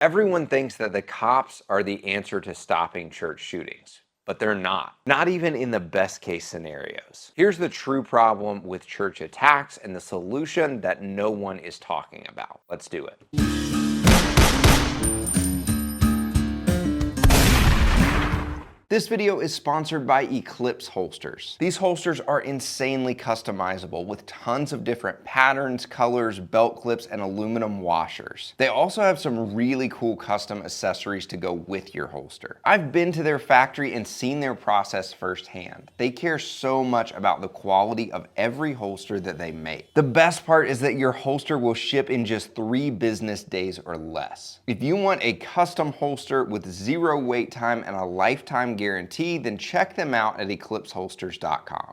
Everyone thinks that the cops are the answer to stopping church shootings, but they're not. Not even in the best case scenarios. Here's the true problem with church attacks and the solution that no one is talking about. Let's do it. This video is sponsored by Eclipse Holsters. These holsters are insanely customizable with tons of different patterns, colors, belt clips, and aluminum washers. They also have some really cool custom accessories to go with your holster. I've been to their factory and seen their process firsthand. They care so much about the quality of every holster that they make. The best part is that your holster will ship in just 3 business days or less. If you want a custom holster with 0 wait time and a lifetime guarantee, then check them out at eclipseholsters.com.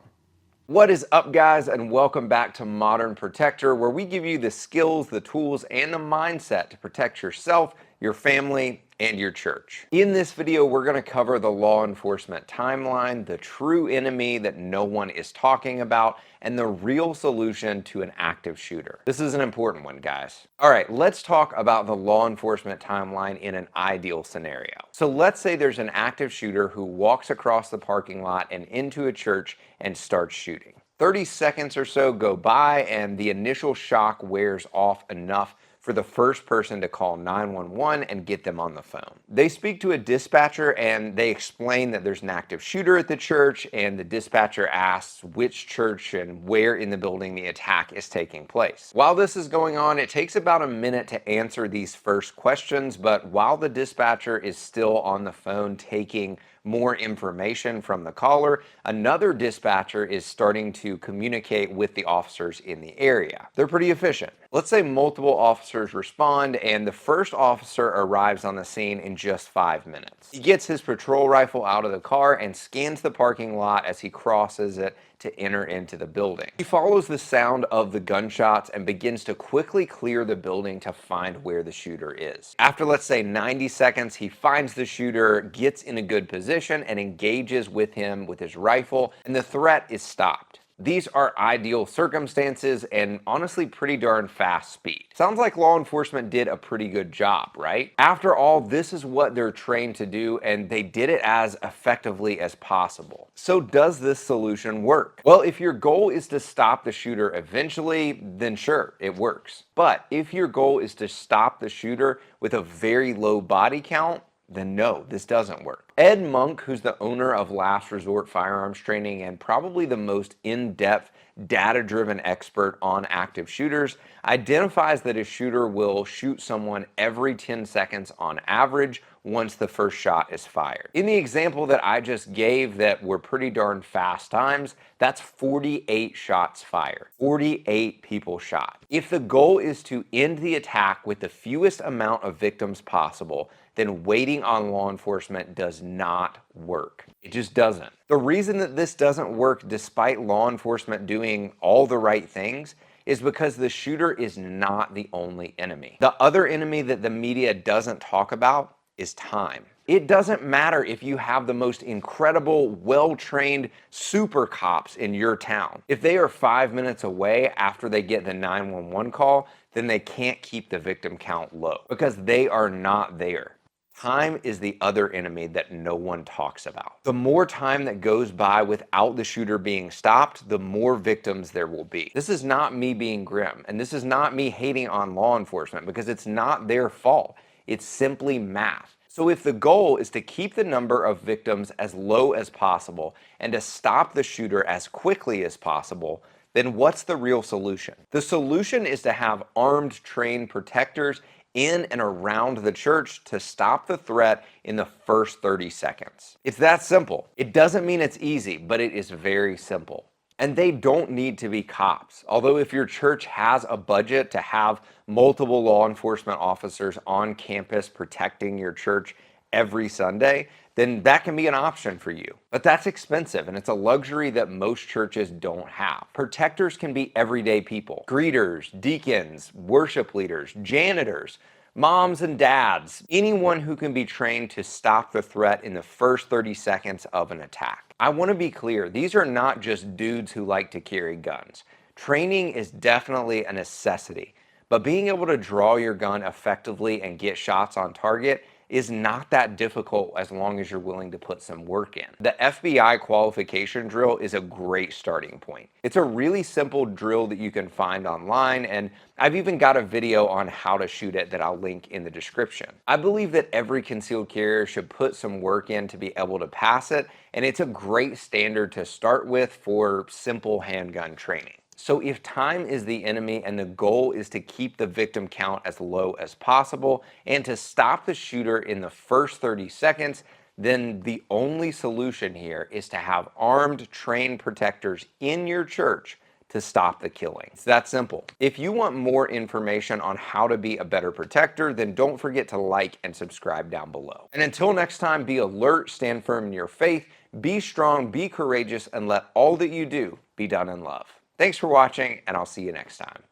What is up, guys, and welcome back to Modern Protector, where we give you the skills, the tools, and the mindset to protect yourself, your family, and your church. In this video, we're going to cover the law enforcement timeline, the true enemy that no one is talking about, and the real solution to an active shooter. This is an important one, guys. All right, let's talk about the law enforcement timeline in an ideal scenario. So let's say there's an active shooter who walks across the parking lot and into a church and starts shooting. 30 seconds or so go by and the initial shock wears off enough for the first person to call 911 and get them on the phone. They speak to a dispatcher and they explain that there's an active shooter at the church, and the dispatcher asks which church and where in the building the attack is taking place. While this is going on, it takes about a minute to answer these first questions, but while the dispatcher is still on the phone taking more information from the caller, another dispatcher is starting to communicate with the officers in the area. They're pretty efficient. Let's say multiple officers respond and the first officer arrives on the scene in just 5 minutes. He gets his patrol rifle out of the car and scans the parking lot as he crosses it to enter into the building. He follows the sound of the gunshots and begins to quickly clear the building to find where the shooter is. After, let's say, 90 seconds, he finds the shooter, gets in a good position, and engages with him with his rifle, and the threat is stopped. These are ideal circumstances and honestly pretty darn fast speed. Sounds like law enforcement did a pretty good job, right? After all, this is what they're trained to do, and they did it as effectively as possible. So does this solution work? Well, if your goal is to stop the shooter eventually, then sure, it works. But if your goal is to stop the shooter with a very low body count, then no, this doesn't work. Ed Monk, who's the owner of Last Resort Firearms Training and probably the most in-depth, data-driven expert on active shooters, identifies that a shooter will shoot someone every 10 seconds on average once the first shot is fired. In the example that I just gave that were pretty darn fast times, that's 48 shots fired. 48 people shot. If the goal is to end the attack with the fewest amount of victims possible, then waiting on law enforcement does not work. It just doesn't. The reason that this doesn't work despite law enforcement doing all the right things is because the shooter is not the only enemy. The other enemy that the media doesn't talk about is time. It doesn't matter if you have the most incredible, well-trained super cops in your town. If they are 5 minutes away after they get the 911 call, then they can't keep the victim count low because they are not there. Time is the other enemy that no one talks about. The more time that goes by without the shooter being stopped, the more victims there will be. This is not me being grim, and this is not me hating on law enforcement because it's not their fault. It's simply math. So if the goal is to keep the number of victims as low as possible and to stop the shooter as quickly as possible, then what's the real solution? The solution is to have armed, trained protectors in and around the church to stop the threat in the first 30 seconds. It's that simple. It doesn't mean it's easy, but it is very simple. And they don't need to be cops. Although if your church has a budget to have multiple law enforcement officers on campus protecting your church every Sunday, then that can be an option for you. But that's expensive, and it's a luxury that most churches don't have. Protectors can be everyday people: greeters, deacons, worship leaders, janitors, moms and dads, anyone who can be trained to stop the threat in the first 30 seconds of an attack. I want to be clear, these are not just dudes who like to carry guns. Training is definitely a necessity, But being able to draw your gun effectively and get shots on target is not that difficult as long as you're willing to put some work in. The FBI qualification drill is a great starting point. It's a really simple drill that you can find online, and I've even got a video on how to shoot it that I'll link in the description. I believe that every concealed carrier should put some work in to be able to pass it, and it's a great standard to start with for simple handgun training. So if time is the enemy and the goal is to keep the victim count as low as possible and to stop the shooter in the first 30 seconds, then the only solution here is to have armed, trained protectors in your church to stop the killing. It's that simple. If you want more information on how to be a better protector, then don't forget to like and subscribe down below. And until next time, be alert, stand firm in your faith, be strong, be courageous, and let all that you do be done in love. Thanks for watching, and I'll see you next time.